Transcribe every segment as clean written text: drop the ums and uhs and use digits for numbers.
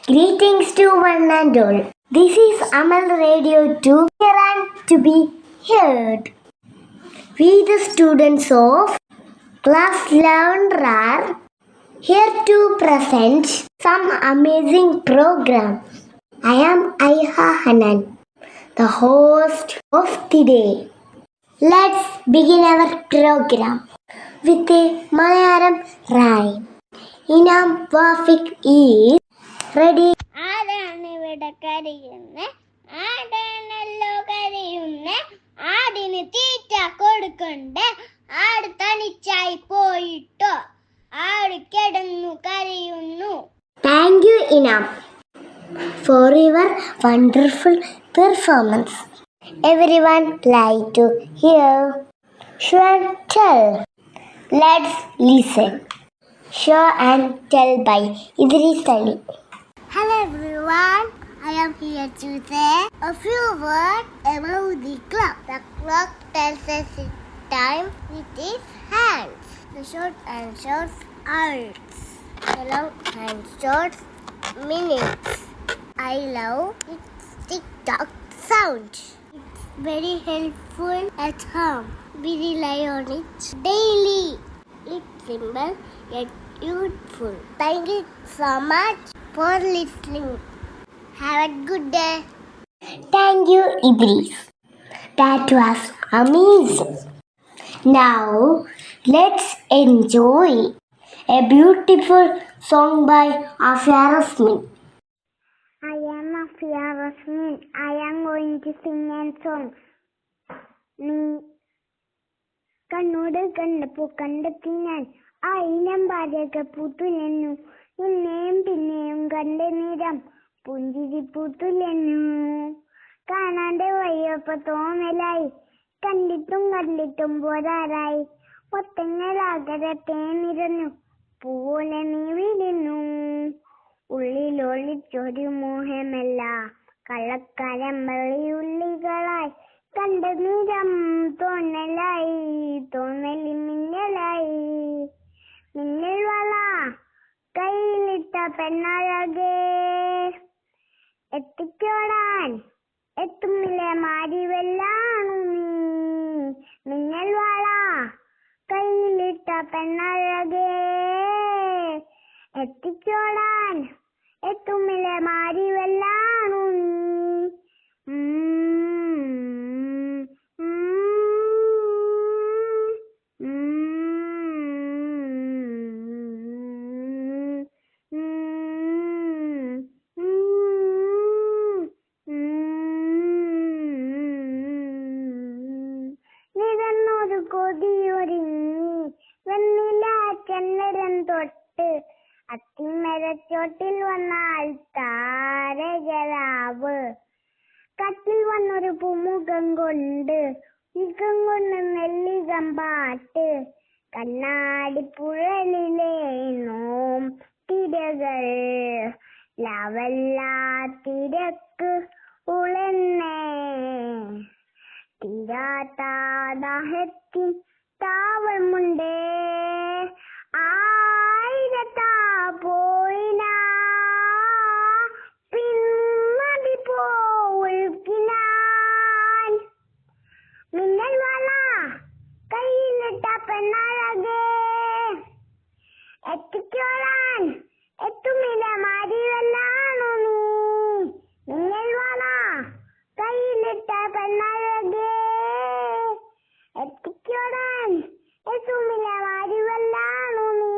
Greetings to one and all. This is Amal Radio to hear and to be heard. We, the students of Class 11 are here to present some amazing programs. I am Aiha Hanan, the host of the day. Let's begin our program with a Malayalam rhyme. Inam Wafik is ready. ആരാണ് ഇവിടെ കരയുന്നെ? ആടാണല്ലോ കരയുന്നെ. ആടിന് തീറ്റ കൊടുക്കണ്ടേ? ആട് തനിച്ചായി പോയിട്ടോ? ആട് കിടന്നു കരയുന്നു. Thank you, Inam, for your wonderful performance. Everyone like to hear show and tell. Let's listen. Show and tell by Idris Ali. Hello everyone, I am here to say a few words about the clock. The clock tells us the time with its hands. The short and short hours. The long and short minutes. I love its tick-tock sound. It's very helpful at home. We rely on it daily. It's simple yet useful. Thank you so much for listening. Have a good day. Thank you, Idris. That was amazing. Now, let's enjoy a beautiful song by Afia Rasmin. I am Afia Rasmin. I am going to sing a song. നീ കണ്ണോട് കണ്ടപ്പോ കണ്ടെത്തി ഞാൻ ആയിരം പാചക പൂത്തുലന്നു. പിന്നെയും പിന്നെയും കണ്ട നേരം പുഞ്ചിരി പൂത്തുലന്നു. കാണാണ്ട് വയ്യപ്പോ തോന്നലായി, കണ്ടിട്ടും കണ്ടിട്ടും പോരാറായി. ഒത്തങ്ങലാകരത്തെ നിറഞ്ഞു, പൂവോലെ നീ വിടുന്നു. ഉള്ളിലൊളിച്ചൊരു മോഹമല്ല, കള്ളക്കരമ്പള്ളി ഉള്ളികളായി. കണ്ട നിറം തോന്നലായി, തോന്നലി മിന്നലായി. മിന്നൽ വള കയ്യിലിട്ട പെണ്ണഴകേ, എത്തിച്ചോടാൻ എത്തുമില്ലേ മാരിവെല്ലാണു നീ. മിന്നൽ വള കയ്യിലിട്ട പെണ്ണഴകേ, എത്തിച്ചോടാൻ എത്തുമില്ലേ മാരിവെല്ലാണു നീ. നിറന്നൊരു കൊതിയൊരുങ്ങി വെണ്ണില ചന്ദ്രൻ തൊട്ട്, അത്തിമരച്ചോട്ടിൽ വന്നാൽ താരകരാവ്. കത്തിൽ വന്നൊരു പൂമുഖം കൊണ്ട്, മുഖം കൊണ്ട് നെല്ലികം പാട്ട്. കണ്ണാടിപ്പുഴലിലെ നോം തിരകൾ, ലവല്ലാ തിരക്ക് ഉളന്നേ. തീരാത്താദാഹത്തിൻ താവമുണ്ടേ, ആയിരത്താ പോയിനാ പിന്നടി പോൾക്കിനാൻ. മിന്നൽ വള കയ്യിലിട്ട പെണ്ണഴകേ, എത്തിച്ചോളാൻ എത്തുമില്ല മാരിവെല്ലാണു നീ. മിന്നൽ വള കയ്യിലിട്ട പെണ്ണഴകേ, എത്തിച്ചോടാൻ എത്തുമില്ല മാരിവെല്ലാണു നീ.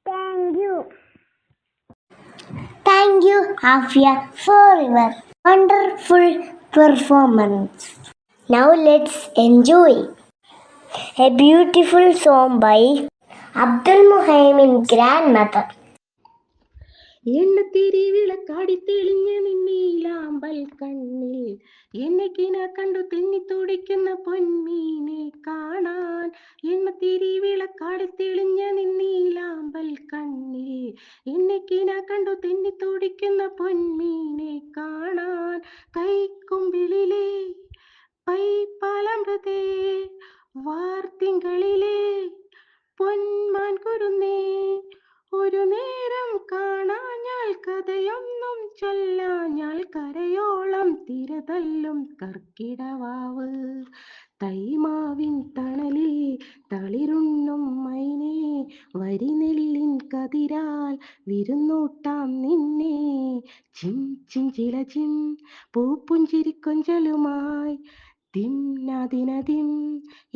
Thank you. Thank you, Afia, for your wonderful performance. Now, let's enjoy a beautiful song by Abdul Muhaimin grandmother. എണ്ണത്തിരി വിളക്കാടി തെളിഞ്ഞ നിന്നീലാമ്പൽ കണ്ണിൽ, എന്നക്കിന കണ്ടു തെന്നി തുടിക്കുന്ന പൊന്മീനെ കാണാൻ. എണ്ണത്തിരി വിളക്കാടി തെളിഞ്ഞ നിന്നീലാമ്പൽ കണ്ണിൽ, എന്നക്കിന കണ്ടു തെന്നി തുടിക്കുന്ന പൊന്മീനെ കാണാൻ. കൈക്കുമ്പിളിലെ പൈപ്പാലമ്പതേ, വാർത്തിങ്കളിലെ പൊന്മാൻ കുരുന്നേ, ഒരു നേരം കാണാഞ്ഞാൽ കഥയൊന്നും ചൊല്ലാഞ്ഞാൽ കരയോളം തിരതല്ലും കർക്കിടവാവ്. തൈമാവിൻ തണലിൽ തളിരുണ്ണും മൈനേ, വരിനെല്ലിൻ കതിരാൽ വിരുന്നൂട്ടാം നിന്നെ. ചിം ചിഞ്ചില ചിം പൂപ്പുഞ്ചിരി കൊഞ്ചലുമായി ദിം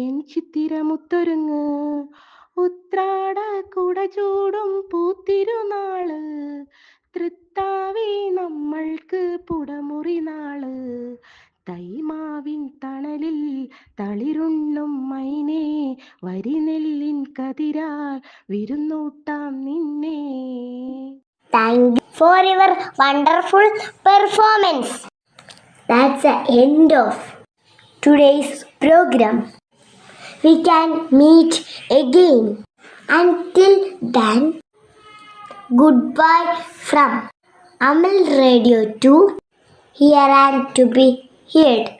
എൻ ചിത്തിരമുത്തൊരുങ്ങ്. ഉത്രാട കുട ചൂടും പൂത്തിരുനാള്, തൃത്താവി നമ്മൾക്ക് പുടമുറി നാള്. തൈമാവിൻ തണലിൽ തളിരുണ്ണും മൈനേ, വരിനെല്ലിൻ കതിരാൽ വിരുന്നൂട്ടാം നിന്നെ. Thank you for your wonderful performance. That's the end of today's program. We can meet again. Until then, goodbye from Amal Radio 2, here and to be heard.